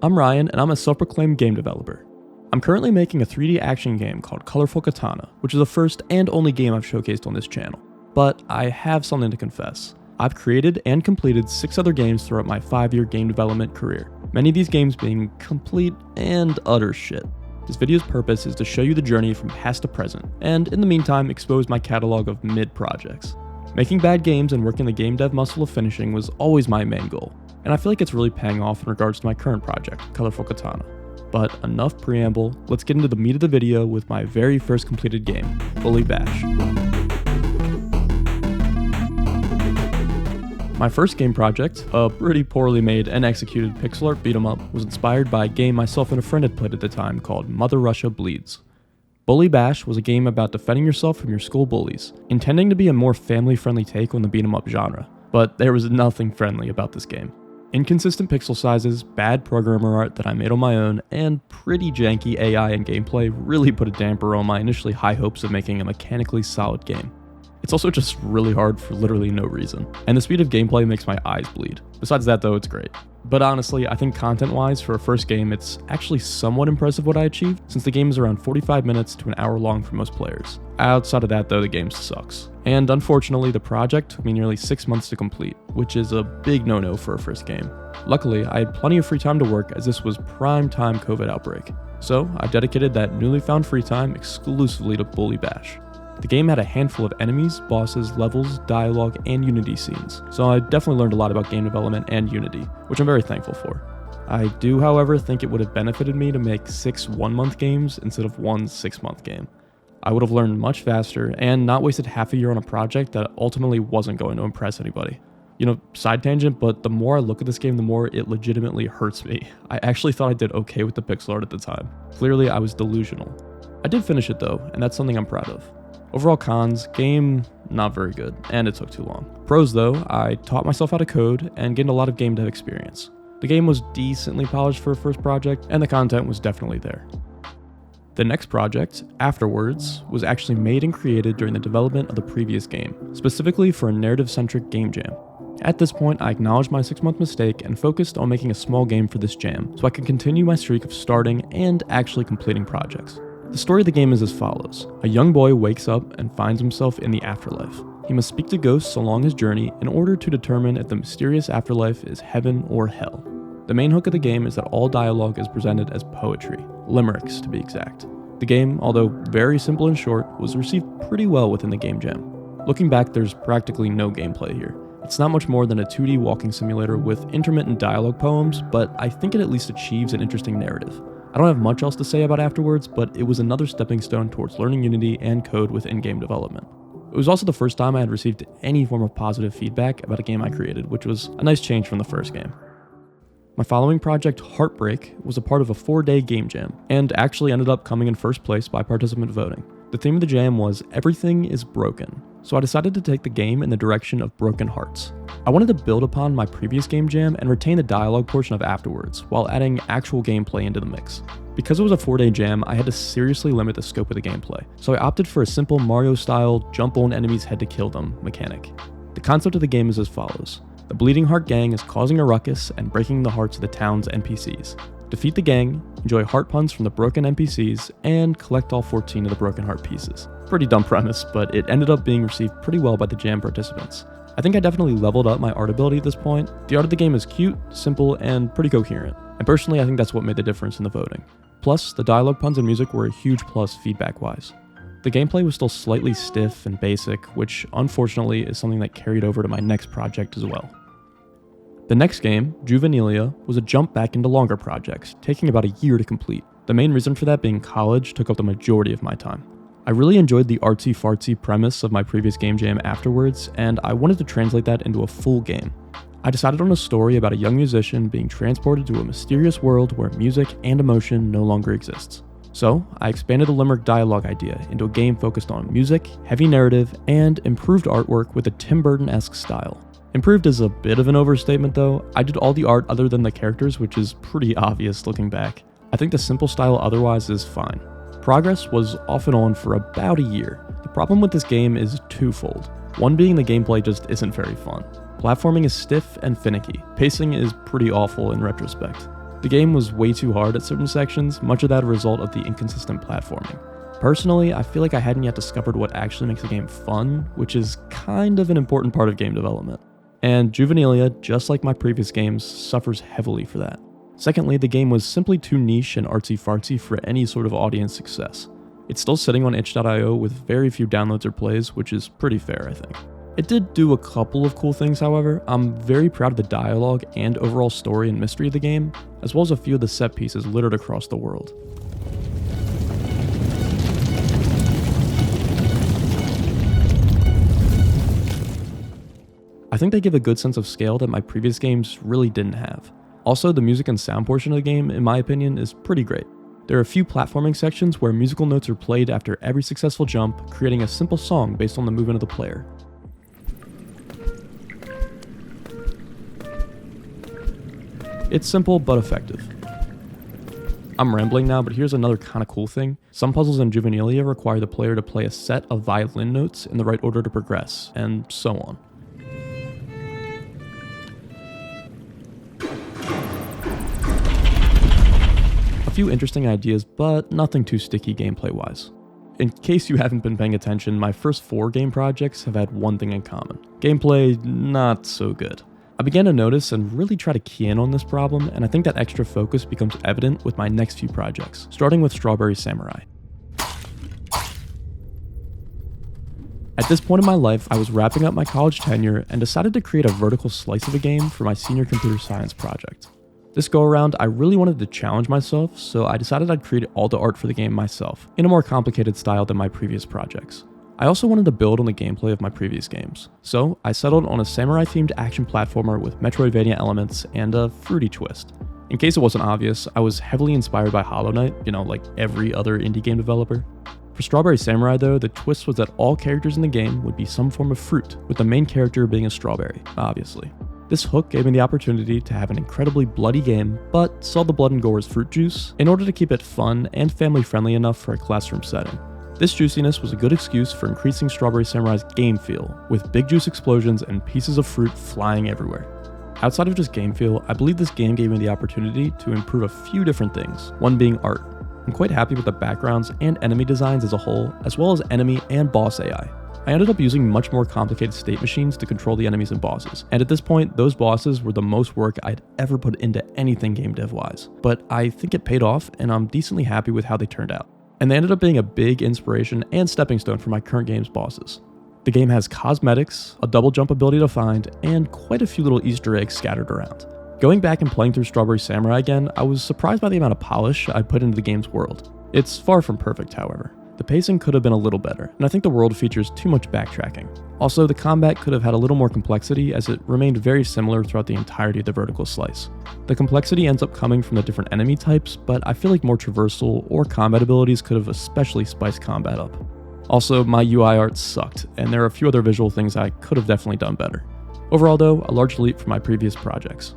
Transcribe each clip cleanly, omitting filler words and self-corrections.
I'm Ryan, and I'm a self-proclaimed game developer. I'm currently making a 3D action game called Colorful Katana, which is the first and only game I've showcased on this channel. But I have something to confess. I've created and completed 6 other games throughout my 5-year game development career, many of these games being complete and utter shit. This video's purpose is to show you the journey from past to present, and in the meantime expose my catalog of mid-projects. Making bad games and working the game dev muscle of finishing was always my main goal, and I feel like it's really paying off in regards to my current project, Colorful Katana. But enough preamble, let's get into the meat of the video with my very first completed game, Bully Bash. My first game project, a pretty poorly made and executed pixel art beat 'em up, was inspired by a game myself and a friend had played at the time called Mother Russia Bleeds. Bully Bash was a game about defending yourself from your school bullies, intending to be a more family-friendly take on the beat 'em up genre, but there was nothing friendly about this game. Inconsistent pixel sizes, bad programmer art that I made on my own, and pretty janky AI and gameplay really put a damper on my initially high hopes of making a mechanically solid game. It's also just really hard for literally no reason, and the speed of gameplay makes my eyes bleed. Besides that though, it's great. But honestly, I think content-wise for a first game, it's actually somewhat impressive what I achieved, since the game is around 45 minutes to an hour long for most players. Outside of that though, the game sucks. And unfortunately, the project took me nearly 6 months to complete, which is a big no-no for a first game. Luckily, I had plenty of free time to work as this was prime time COVID outbreak. So I dedicated that newly found free time exclusively to Bully Bash. The game had a handful of enemies, bosses, levels, dialogue, and Unity scenes, so I definitely learned a lot about game development and Unity, which I'm very thankful for. I do, however, think it would have benefited me to make 6 one-month games instead of 1 6-month game. I would have learned much faster and not wasted half a year on a project that ultimately wasn't going to impress anybody. You know, side tangent, but the more I look at this game, the more it legitimately hurts me. I actually thought I did okay with the pixel art at the time. Clearly, I was delusional. I did finish it though, and that's something I'm proud of. Overall cons, game, not very good, and it took too long. Pros though, I taught myself how to code and gained a lot of game dev experience. The game was decently polished for a first project, and the content was definitely there. The next project, Afterwards, was actually made and created during the development of the previous game, specifically for a narrative-centric game jam. At this point, I acknowledged my 6-month mistake and focused on making a small game for this jam, so I could continue my streak of starting and actually completing projects. The story of the game is as follows. A young boy wakes up and finds himself in the afterlife. He must speak to ghosts along his journey in order to determine if the mysterious afterlife is heaven or hell. The main hook of the game is that all dialogue is presented as poetry, limericks to be exact. The game, although very simple and short, was received pretty well within the game jam. Looking back, there's practically no gameplay here. It's not much more than a 2D walking simulator with intermittent dialogue poems, but I think it at least achieves an interesting narrative. I don't have much else to say about Afterwards, but it was another stepping stone towards learning Unity and code with in-game development. It was also the first time I had received any form of positive feedback about a game I created, which was a nice change from the first game. My following project, Heartbreak, was a part of a 4-day game jam, and actually ended up coming in first place by participant voting. The theme of the jam was Everything is Broken, so I decided to take the game in the direction of broken hearts. I wanted to build upon my previous game jam and retain the dialogue portion of Afterwards, while adding actual gameplay into the mix. Because it was a 4-day jam, I had to seriously limit the scope of the gameplay, so I opted for a simple Mario-style jump on enemies' head to kill them mechanic. The concept of the game is as follows. The Bleeding Heart Gang is causing a ruckus and breaking the hearts of the town's NPCs. Defeat the gang, enjoy heart puns from the broken NPCs, and collect all 14 of the broken heart pieces. Pretty dumb premise, but it ended up being received pretty well by the jam participants. I think I definitely leveled up my art ability at this point. The art of the game is cute, simple, and pretty coherent. And personally, I think that's what made the difference in the voting. Plus, the dialogue puns and music were a huge plus feedback-wise. The gameplay was still slightly stiff and basic, which unfortunately is something that carried over to my next project as well. The next game, Juvenilia, was a jump back into longer projects, taking about a year to complete. The main reason for that being college took up the majority of my time. I really enjoyed the artsy-fartsy premise of my previous game jam Afterwards, and I wanted to translate that into a full game. I decided on a story about a young musician being transported to a mysterious world where music and emotion no longer exists. So, I expanded the limerick dialogue idea into a game focused on music, heavy narrative, and improved artwork with a Tim Burton-esque style. Improved is a bit of an overstatement though. I did all the art other than the characters, which is pretty obvious looking back. I think the simple style otherwise is fine. Progress was off and on for about a year. The problem with this game is twofold. One being the gameplay just isn't very fun. Platforming is stiff and finicky. Pacing is pretty awful in retrospect. The game was way too hard at certain sections, much of that a result of the inconsistent platforming. Personally, I feel like I hadn't yet discovered what actually makes a game fun, which is kind of an important part of game development. And Juvenilia, just like my previous games, suffers heavily for that. Secondly, the game was simply too niche and artsy-fartsy for any sort of audience success. It's still sitting on itch.io with very few downloads or plays, which is pretty fair, I think. It did do a couple of cool things, however. I'm very proud of the dialogue and overall story and mystery of the game, as well as a few of the set pieces littered across the world. I think they give a good sense of scale that my previous games really didn't have. Also, the music and sound portion of the game, in my opinion, is pretty great. There are a few platforming sections where musical notes are played after every successful jump, creating a simple song based on the movement of the player. It's simple but effective. I'm rambling now, but here's another kind of cool thing. Some puzzles in Juvenilia require the player to play a set of violin notes in the right order to progress, and so on. A few interesting ideas, but nothing too sticky gameplay-wise. In case you haven't been paying attention, my first 4 game projects have had one thing in common. Gameplay, not so good. I began to notice and really try to key in on this problem, and I think that extra focus becomes evident with my next few projects, starting with Strawberry Samurai. At this point in my life, I was wrapping up my college tenure and decided to create a vertical slice of a game for my senior computer science project. This go around, I really wanted to challenge myself, so I decided I'd create all the art for the game myself, in a more complicated style than my previous projects. I also wanted to build on the gameplay of my previous games, so I settled on a samurai-themed action platformer with Metroidvania elements and a fruity twist. In case it wasn't obvious, I was heavily inspired by Hollow Knight, like every other indie game developer. For Strawberry Samurai though, the twist was that all characters in the game would be some form of fruit, with the main character being a strawberry, obviously. This hook gave me the opportunity to have an incredibly bloody game, but saw the blood and gore as fruit juice, in order to keep it fun and family-friendly enough for a classroom setting. This juiciness was a good excuse for increasing Strawberry Samurai's game feel, with big juice explosions and pieces of fruit flying everywhere. Outside of just game feel, I believe this game gave me the opportunity to improve a few different things, one being art. I'm quite happy with the backgrounds and enemy designs as a whole, as well as enemy and boss AI. I ended up using much more complicated state machines to control the enemies and bosses, and at this point, those bosses were the most work I'd ever put into anything game dev-wise. But I think it paid off, and I'm decently happy with how they turned out. And they ended up being a big inspiration and stepping stone for my current game's bosses. The game has cosmetics, a double jump ability to find, and quite a few little Easter eggs scattered around. Going back and playing through Strawberry Samurai again, I was surprised by the amount of polish I put into the game's world. It's far from perfect, however. The pacing could have been a little better, and I think the world features too much backtracking. Also, the combat could have had a little more complexity as it remained very similar throughout the entirety of the vertical slice. The complexity ends up coming from the different enemy types, but I feel like more traversal or combat abilities could have especially spiced combat up. Also, my UI art sucked, and there are a few other visual things I could have definitely done better. Overall though, a large leap from my previous projects.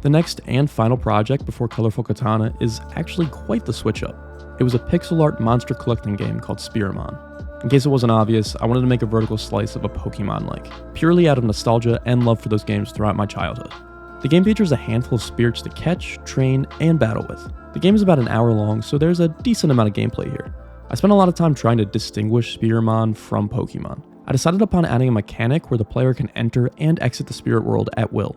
The next and final project before Colorful Katana is actually quite the switch up. It was a pixel art monster collecting game called Spirimon. In case it wasn't obvious, I wanted to make a vertical slice of a Pokemon-like, purely out of nostalgia and love for those games throughout my childhood. The game features a handful of spirits to catch, train, and battle with. The game is about an hour long, so there's a decent amount of gameplay here. I spent a lot of time trying to distinguish Spirimon from Pokemon. I decided upon adding a mechanic where the player can enter and exit the spirit world at will.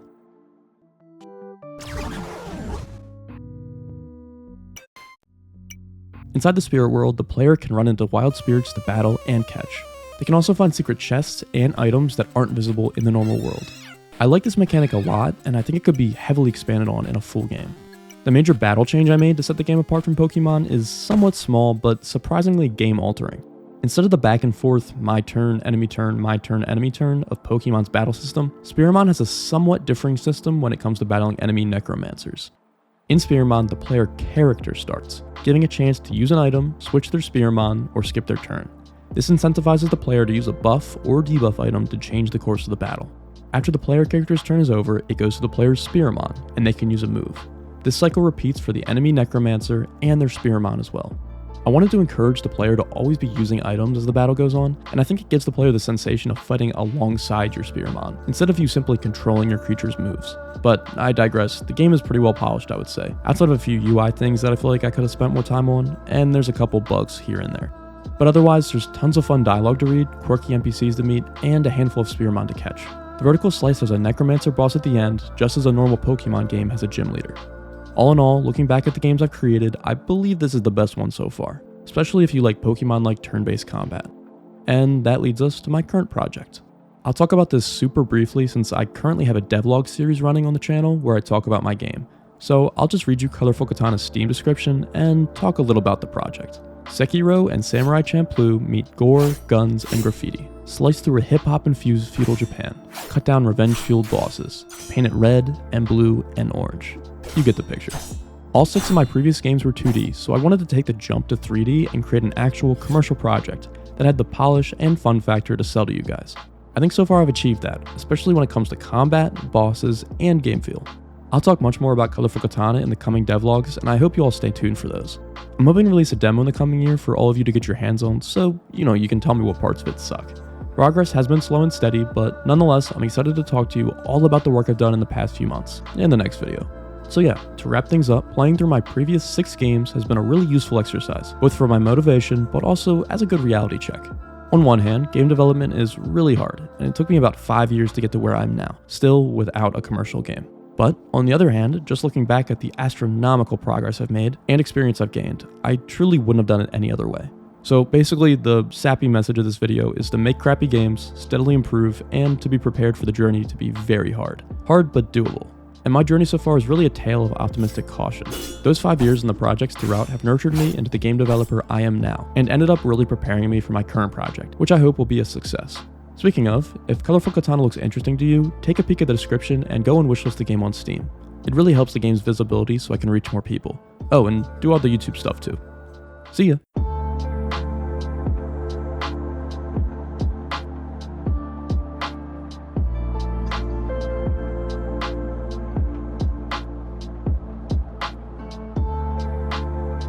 Inside the spirit world, the player can run into wild spirits to battle and catch. They can also find secret chests and items that aren't visible in the normal world. I like this mechanic a lot, and I think it could be heavily expanded on in a full game. The major battle change I made to set the game apart from Pokemon is somewhat small, but surprisingly game-altering. Instead of the back and forth, my turn, enemy turn, my turn, enemy turn of Pokemon's battle system, Spirimon has a somewhat differing system when it comes to battling enemy necromancers. In Spirimon, the player character starts, giving a chance to use an item, switch their Spirimon, or skip their turn. This incentivizes the player to use a buff or debuff item to change the course of the battle. After the player character's turn is over, it goes to the player's Spirimon, and they can use a move. This cycle repeats for the enemy necromancer and their Spirimon as well. I wanted to encourage the player to always be using items as the battle goes on, and I think it gives the player the sensation of fighting alongside your spirimon, instead of you simply controlling your creature's moves. But I digress, the game is pretty well polished, I would say, outside of a few UI things that I feel like I could have spent more time on, and there's a couple bugs here and there. But otherwise, there's tons of fun dialogue to read, quirky NPCs to meet, and a handful of spirimon to catch. The vertical slice has a necromancer boss at the end, just as a normal Pokemon game has a gym leader. All in all, looking back at the games I've created, I believe this is the best one so far, especially if you like Pokemon-like turn-based combat. And that leads us to my current project. I'll talk about this super briefly since I currently have a devlog series running on the channel where I talk about my game. So I'll just read you Colorful Katana's Steam description and talk a little about the project. Sekiro and Samurai Champloo meet gore, guns, and graffiti. Slice through a hip-hop infused feudal Japan. Cut down revenge-fueled bosses. Paint it red and blue and orange. You get the picture. All 6 of my previous games were 2D, so I wanted to take the jump to 3D and create an actual commercial project that had the polish and fun factor to sell to you guys. I think so far I've achieved that, especially when it comes to combat, bosses, and game feel. I'll talk much more about Colorful Katana in the coming devlogs, and I hope you all stay tuned for those. I'm hoping to release a demo in the coming year for all of you to get your hands on, so you can tell me what parts of it suck. Progress has been slow and steady, but nonetheless, I'm excited to talk to you all about the work I've done in the past few months, in the next video. So yeah, to wrap things up, playing through my previous 6 games has been a really useful exercise, both for my motivation, but also as a good reality check. On one hand, game development is really hard, and it took me about 5 years to get to where I am now, still without a commercial game. But on the other hand, just looking back at the astronomical progress I've made and experience I've gained, I truly wouldn't have done it any other way. So basically, the sappy message of this video is to make crappy games, steadily improve, and to be prepared for the journey to be very hard. Hard but doable. And my journey so far is really a tale of optimistic caution. Those 5 years in the projects throughout have nurtured me into the game developer I am now, and ended up really preparing me for my current project, which I hope will be a success. Speaking of, if Colorful Katana looks interesting to you, take a peek at the description and go and wishlist the game on Steam. It really helps the game's visibility so I can reach more people. Oh, and do all the YouTube stuff too. See ya!